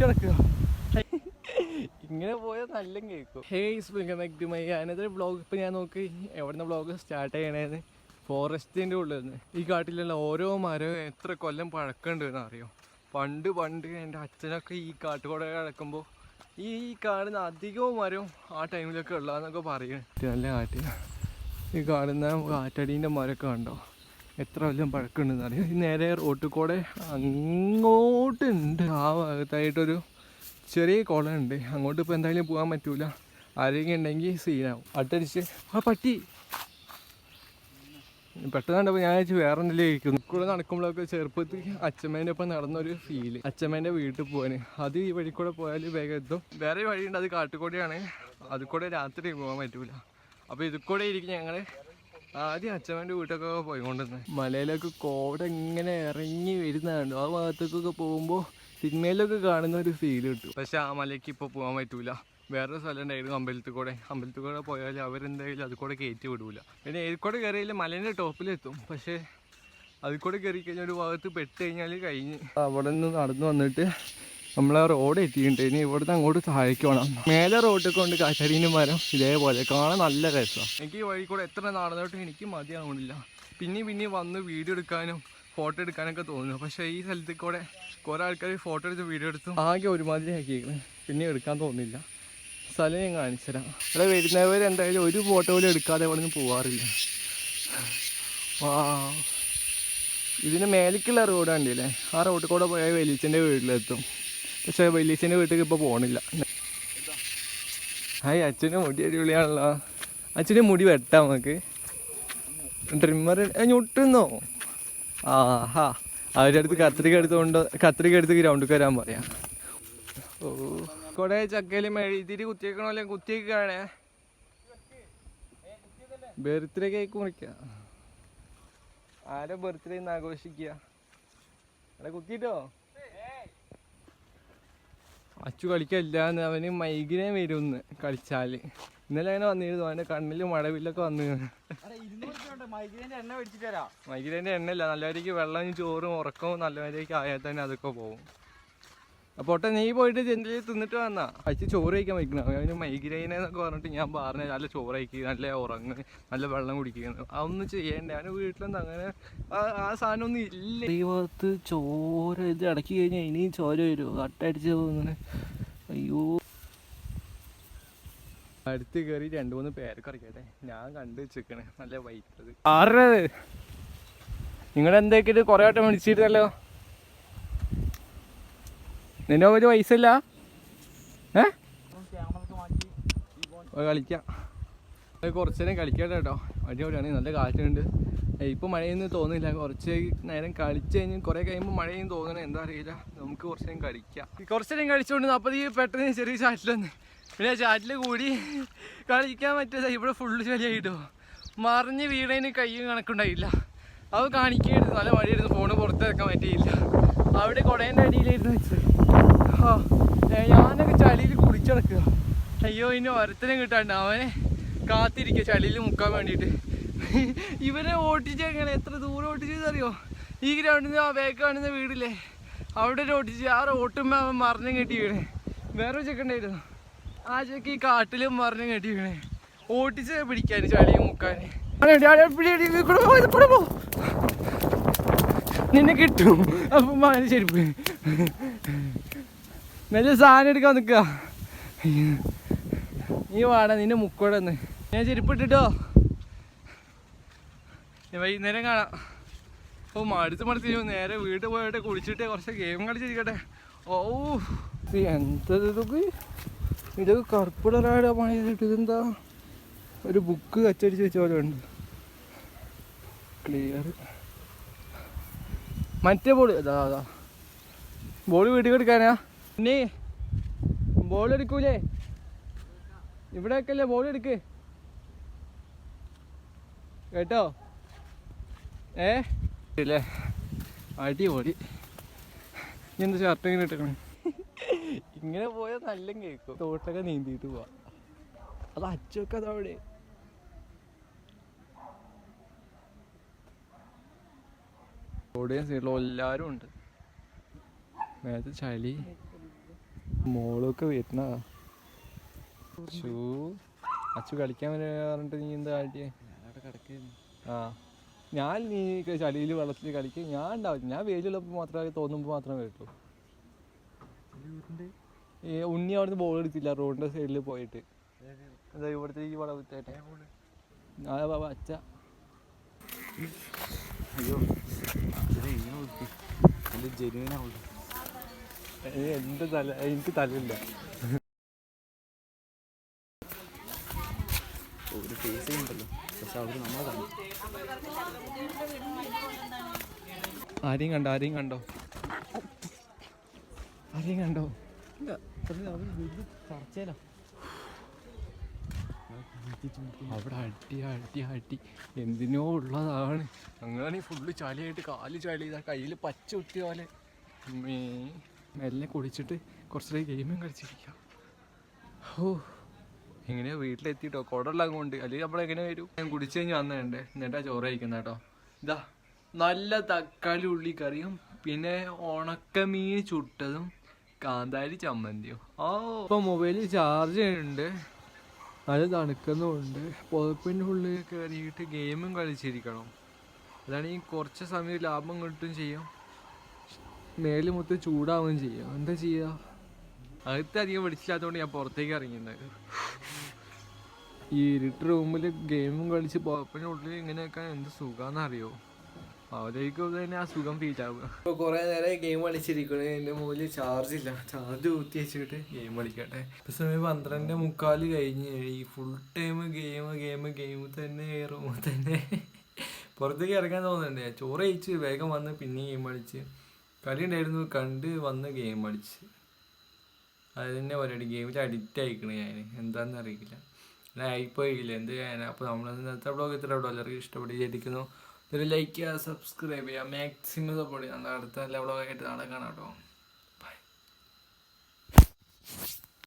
കുടിച്ചടക്കുക. ഇങ്ങനെ പോയാൽ നല്ല കേൾക്കും. Another vlog. ഇപ്പം ഞാൻ നോക്കി എവിടുന്ന വ്ളോഗ് സ്റ്റാർട്ട് ചെയ്യണേന്ന്. ഫോറസ്റ്റിൻ്റെ ഉള്ളിൽ നിന്ന്. ഈ കാട്ടിലുള്ള ഓരോ മരവും എത്ര കൊല്ലം പഴക്കമുണ്ട് എന്ന് അറിയോ. പണ്ട് എൻ്റെ അച്ഛനൊക്കെ ഈ കാട്ടുകൂടെ കിടക്കുമ്പോൾ ഈ കാണുന്ന അധികവും മരവും ആ ടൈമിലൊക്കെ ഉള്ളതെന്നൊക്കെ പറയും. നല്ല കാറ്റ്. ഈ കാണുന്ന കാറ്റടീൻ്റെ മരമൊക്കെ കണ്ടോ, എത്ര കൊല്ലം പഴക്കമുണ്ടെന്ന് അറിയാം. ഈ നേരെ റോട്ടിൽ കൂടെ അങ്ങോട്ടുണ്ട്. ആ ഭാഗത്തായിട്ടൊരു ചെറിയ കുളം ഉണ്ട്. അങ്ങോട്ട് ഇപ്പോൾ എന്തായാലും പോകാൻ പറ്റൂല. ആരെങ്കിലും ഉണ്ടെങ്കിൽ സീനാവും. അട്ടടിച്ച് ആ പട്ടി പെട്ടെന്ന് കണ്ടപ്പോൾ ഞാൻ വെച്ച് വേറെ എന്തെങ്കിലും കഴിക്കുന്നു. കൂടെ നടക്കുമ്പോഴൊക്കെ ചെറുപ്പത്തിൽ അച്ഛമ്മേൻ്റെ ഒപ്പം നടന്നൊരു ഫീല്. അച്ഛമ്മേൻ്റെ വീട്ടിൽ പോകാൻ അത് ഈ വഴി കൂടെ പോയാൽ വേഗം എത്തും. വേറെ വഴിയുണ്ട്, അത് കാട്ടുകൂടെയാണ്. അത് കൂടെ രാത്രി പോകാൻ പറ്റൂല. അപ്പോൾ ഇത് കൂടെ ഇരിക്കും ഞങ്ങൾ. ആദ്യം അച്ഛമ്മേൻ്റെ വീട്ടൊക്കെ പോയിക്കൊണ്ടിരുന്നത്. മലയിലൊക്കെ കോട ഇങ്ങനെ ഇറങ്ങി വരുന്നതുണ്ട്. ആ ഭാഗത്തേക്കൊക്കെ പോകുമ്പോൾ സിനിമയിലൊക്കെ കാണുന്ന ഒരു ഫീൽ കിട്ടും. പക്ഷെ ആ മലയ്ക്ക് ഇപ്പോൾ പോകാൻ പറ്റൂല. വേറൊരു സ്ഥലം ഉണ്ടായിരുന്നു അമ്പലത്തിൽ കൂടെ പോയാൽ അവരെന്തായാലും അത് കൂടെ കയറ്റി വിടൂല. പിന്നെ ഏത് കൂടെ കയറിയാലും മലേൻ്റെ ടോപ്പിലെത്തും. പക്ഷേ അതിൽ കൂടെ കയറി കഴിഞ്ഞാൽ ഒരു ഭാഗത്ത് പെട്ട് കഴിഞ്ഞാൽ കഴിഞ്ഞ്. അവിടെ നിന്ന് നടന്നു വന്നിട്ട് നമ്മളെ റോഡ് എത്തിയിട്ടുണ്ട്. ഇനി ഇവിടുന്ന് അങ്ങോട്ട് താഴേക്ക് വേണം. മേലെ റോഡിൽ കൊണ്ട് കാറ്റടീൻ്റെ മരം ഇതേപോലെ കാണാൻ നല്ല രസമാണ്. എനിക്ക് ഈ വഴി കൂടെ എത്ര നടന്നിട്ടും എനിക്ക് മതിയാവണില്ല. പിന്നെ വന്ന് വീഡിയോ എടുക്കാനും ഫോട്ടോ എടുക്കാനൊക്കെ തോന്നുന്നു. പക്ഷേ ഈ സ്ഥലത്തിൽ കൂടെ കുറേ ആൾക്കാർ ഫോട്ടോ എടുത്ത് വീഡിയോ എടുത്തു ആകെ ഒരുമാതിരി ആക്കിയിരിക്കുന്നു. പിന്നെ എടുക്കാൻ തോന്നില്ല. സ്ഥലം ഞാൻ കാണിച്ചുതരാം. അവിടെ വരുന്നവർ എന്തായാലും ഒരു ഫോട്ടോ പോലും എടുക്കാതെ അവിടെ നിന്ന് പോവാറില്ല. വാ, ഇതിന് മേലേക്കുള്ള റോഡ് കണ്ടില്ലേ? ആ റോഡിൽ കൂടെ പോയാൽ വലിയച്ഛൻ്റെ വീട്ടിലെത്തും. പക്ഷേ വലിയച്ഛൻ്റെ വീട്ടിൽ ഇപ്പോൾ പോകണില്ല. ഹായ്, അച്ഛൻ്റെ മുടി അടിപൊളിയാണല്ലോ. അച്ഛൻ്റെ മുടി വെട്ടാം നമുക്ക്. ട്രിമ്മർ ഞൊട്ടുന്നോ? ആഹാ, അവരുടെ അടുത്ത് കത്രിക എടുത്ത് ഗ്രൗണ്ടിൽ വരാൻ പറയാം. ഓ, കൂടെ ചക്കയിൽ മെഴുതിരി കുത്തിയേക്കണല്ലേ, കുത്തിയേക്കാണേ. ബർത്ത്ഡേ കേക്ക് മുറിക്കുക. ആരെ ബർത്ത്ഡേ ഇന്ന് ആഘോഷിക്കുക? അവിടെ കുത്തിയിട്ടോ? അച്ചു കളിക്കല്ലാന്ന്, അവന് മൈഗ്രൈൻ വരുമെന്ന് കളിച്ചാൽ. ഇന്നലെ അങ്ങനെ വന്നിരുന്നു, അവൻ്റെ കണ്ണിൽ മഴവില്ലൊക്കെ വന്നു. മൈഗ്രൈൻ്റെ എണ്ണയില്ല, നല്ലവരേക്ക് വെള്ളം ചോറും ഉറക്കവും നല്ലവരേക്ക് ആയാൽ തന്നെ അതൊക്കെ പോകും. അപ്പോൾ നീ പോയിട്ട് എന്തെങ്കിലും തിന്നിട്ട് വന്നാ അച്ഛൻ ചോറ് കഴിക്കാൻ വയ്ക്കണം. അവന് മൈഗ്രൈൻ എന്നൊക്കെ പറഞ്ഞിട്ട് ഞാൻ പറഞ്ഞ നല്ല ചോറ് കഴിക്കുക, നല്ല ഉറങ്ങ്, നല്ല വെള്ളം കുടിക്കുന്നു. അതൊന്നും ചെയ്യേണ്ട. അവന് വീട്ടിലൊന്നും അങ്ങനെ ആ സാധനം ഒന്നും ഇല്ല. ഈ ഭാഗത്ത് ചോര ഇത് അടക്കി കഴിഞ്ഞാൽ ഇനിയും ചോര വരുമോ? കട്ടടിച്ച് പോകുന്നത്. അയ്യോ, അടുത്ത് കയറി 2-3 പേരൊക്കെ അറിയിക്കട്ടെ. ഞാൻ കണ്ടു വെച്ചേക്കണേ നല്ല വൈറ്റത്. ആരുടെ നിങ്ങളെന്തൊക്കെയിട്ട് കുറേ വട്ടം വിളിച്ചിരുന്നല്ലോ. നിന്നെ ഒരു പൈസയില്ല കളിക്കാം. കുറച്ച് നേരം കളിക്കട്ടെ കേട്ടോ. അടിപൊളിയാണ്, നല്ല കാറ്റുണ്ട്. ഇപ്പോൾ മഴയൊന്നും തോന്നില്ല. കുറച്ച് നേരം കളിച്ച് കഴിഞ്ഞ് കുറേ കഴിയുമ്പോൾ മഴയും തോന്നണം, എന്താ അറിയില്ല. നമുക്ക് കുറച്ച് നേരം കളിക്കാം. കുറച്ച് നേരം കളിച്ചുകൊണ്ട് അപ്പോൾ ഈ പെട്ടെന്ന് ചെറിയ ചാറ്റിൽ വന്ന് പിന്നെ ചാറ്റിൽ കൂടി കളിക്കാൻ പറ്റില്ല. ഇവിടെ ഫുള്ള് ചളിയായിട്ടോ. മറിഞ്ഞ് വീണതിന് കയ്യും കണക്കുണ്ടായില്ല. അത് കാണിക്കായിരുന്നു. നല്ല മഴയായിരുന്നു, ഫോണ് പുറത്തിറക്കാൻ പറ്റിയില്ല. അവിടെ കുടേൻ്റെ അടിയിലായിരുന്നു വെച്ചത്. ഞാനൊക്കെ ചളിയിൽ കുടിച്ചടക്കുക. അയ്യോ, ഇനി ഒരുത്തരം കിട്ടാണ്ട് അവനെ കാത്തിരിക്കുക ചളിയിൽ മുക്കാൻ വേണ്ടിയിട്ട്. ഇവരെ ഓട്ടിച്ച് എങ്ങനെ എത്ര ദൂരം ഓട്ടിച്ചറിയോ? ഈ ഗ്രൗണ്ടിൽ നിന്ന് ആ ബാക്ക് കാണുന്ന വീടില്ലേ, അവിടെ ഒരു ഓട്ടിച്ച്. ആ റോട്ടുമ്പോൾ അവൻ മറിഞ്ഞും കെട്ടി വീണേ. വേറൊരു ചെക്കുണ്ടായിരുന്നു, ആ ചെക്ക് ഈ കാട്ടിലും മറിഞ്ഞും കെട്ടി വീണേ. ഓട്ടിച്ച് പിടിക്കാൻ ചളിയും മുക്കാൻ. നിന്നെ കിട്ടും. അപ്പം മാന ചെരുപ്പ് നല്ല സാധനം എടുക്കാൻ നിൽക്കുക. നീ വാടാ, നിന്നെ മുക്കോടെ ഒന്ന് ഞാൻ ചെരുപ്പ് ഇട്ടിട്ടോ. വൈകുന്നേരം കാണാം. അപ്പോൾ മടുത്ത് നേരെ വീട്ടിൽ പോയിട്ട് കുളിച്ചിട്ട് കുറച്ച് ഗെയിം കളിച്ചിരിക്കട്ടെ. ഓ, എന്തതൊക്കെ ഇതൊക്കെ കറുപ്പിടറാടെ പണിയിട്ട്. ഇതെന്താ ഒരു ബുക്ക് അച്ചടിച്ച് വെച്ച പോലെ ഉണ്ട്. ക്ലിയർ. മറ്റേ ബോൾ അതാ ബോൾ വീട്ടിൽ എടുക്കാനാ? പിന്നെ ബോൾ എടുക്കൂലേ? ഇവിടെ ഒക്കെയല്ലേ ബോൾ എടുക്ക് കേട്ടോ. ഇല്ലേ, അടിപൊളി. ഇനി എന്താ ഷർട്ട് ഇങ്ങനെ ഇട്ടേക്കണേ? ഇങ്ങനെ പോയാൽ നല്ല കേൾക്കും. തോട്ടൊക്കെ നീന്തിയിട്ട് പോവാ. അത് അച്ചൊക്കെ അതവിടെ. റോഡിന് സൈഡിലും എല്ലാവരും ഉണ്ട്. മേലത്തെ ചളി മോളൊക്കെ വരുന്ന അച്ചു കളിക്കാൻ പറഞ്ഞിട്ട് നീ എന്താ കാട്ടിയേ? ആ ഞാൻ നീ ചളിയിൽ വെള്ളത്തിൽ കളിക്കുക ഞാൻ ഉണ്ടാവില്ല. ഞാൻ വെയിലുള്ളപ്പോൾ മാത്രമേ തോന്നുമ്പോൾ മാത്രമേ വരുള്ളൂ. ഉണ്ണി അവിടുന്ന് ബോൾ എടുത്തില്ല റോഡിന്റെ സൈഡിൽ പോയിട്ട്. എന്താ ഇവിടുത്തെ ഈ വളം വിത്തേട്ടെ അച്ഛ. അയ്യോ എന്റെ തല എനിക്ക് തലയില്ല. ഒരു ഫേസ് ഉണ്ടല്ലോ പക്ഷെ അവർ നമ്മളെ കാണും. ആരെയും കണ്ടോ? ചർച്ചയിലോ അവിടെ അടി എന്തിനോ ഉള്ളതാണ്. അങ്ങനെ ഫുള്ള് ചളിയായിട്ട് കാല് ചളി ചെയ്താൽ കയ്യിൽ പച്ച കുത്തിയ പോലെ. മെല്ലെ കുടിച്ചിട്ട് കുറച്ചേരം ഗെയിമും കളിച്ചിരിക്കാം. ഓ എങ്ങനെയാ വീട്ടിലെത്തിയിട്ടോ കുടമെല്ലാം കൊണ്ട്. അല്ലെങ്കിൽ നമ്മളെങ്ങനെ വരും? ഞാൻ കുടിച്ചു കഴിഞ്ഞ് വന്നേണ്ടേ എന്നിട്ടാ ചോറ് കഴിക്കുന്ന കേട്ടോ. ഇതാ നല്ല തക്കാളി ഉള്ളി കറിയും പിന്നെ ഉണക്കമീൻ ചുട്ടതും കാന്താരി ചമ്മന്തിയും. ഇപ്പൊ മൊബൈലിൽ ചാർജ് ഉണ്ട്, അത് തണുക്കുന്നുമുണ്ട്. പുതപ്പിൻ്റെ ഉള്ളിൽ കയറിയിട്ട് ഗെയിമും കളിച്ചിരിക്കണം. അതാണെങ്കിൽ കുറച്ച് സമയം ലാഭം കിട്ടും ചെയ്യും, മേല് മൊത്തം ചൂടാവുകയും ചെയ്യും. എന്താ ചെയ്യുക? അകത്ത് അധികം പിടിച്ചില്ലാത്തതുകൊണ്ട് ഞാൻ പുറത്തേക്ക് ഇറങ്ങിയത്. ഈ ഇരുട്ട് റൂമിൽ ഗെയിമും കളിച്ച് പുതപ്പിൻ്റെ ഉള്ളിൽ ഇങ്ങനെയൊക്കെ എന്ത് സുഖമാണെന്നറിയോ? അവരേക്കും തന്നെ ആ സുഖം ഫീൽ ആവുക. ഇപ്പോൾ കുറേ നേരം ഗെയിം കളിച്ചിരിക്കണേ. എൻ്റെ മുകളിൽ ചാർജ് ഇല്ല, ചാർജ് കുത്തി വെച്ചിട്ട് ഗെയിം കളിക്കട്ടെ. ഇപ്പം സമയം 12:45 കഴിഞ്ഞ്. ഈ ഫുൾ ടൈം ഗെയിം തന്നെ റൂമിൽ തന്നെ. പുറത്തേക്ക് ഇറങ്ങാൻ തോന്നുന്നുണ്ട്. ചോറ് കഴിച്ച് വേഗം വന്ന് പിന്നെ ഗെയിം കളിച്ച്. കളി ഉണ്ടായിരുന്നു കണ്ട് വന്ന് ഗെയിം കളിച്ച്. അത് തന്നെ പരിപാടി. ഗെയിമിൽ അഡിക്റ്റ് ആയിക്കണേ ഞാൻ. എന്താണെന്ന് അറിയില്ല, ഞാൻ ആയിപ്പോയില്ല എന്ത് ചെയ്യാനാ. അപ്പോൾ നമ്മൾ ഇന്നത്തെ ബ്ലോഗ് ഇത്ര എല്ലാവർക്കും ഇഷ്ടപ്പെട്ട് വിചാരിക്കുന്നു. ഒരു ലൈക്ക് ചെയ്യുക, സബ്സ്ക്രൈബ് ചെയ്യുക, മാക്സിമം സപ്പോർട്ട് ചെയ്യുക. അടുത്ത എല്ലാ ബ്ലോഗായിട്ട് നാളെ കാണാം കേട്ടോ. ബൈ.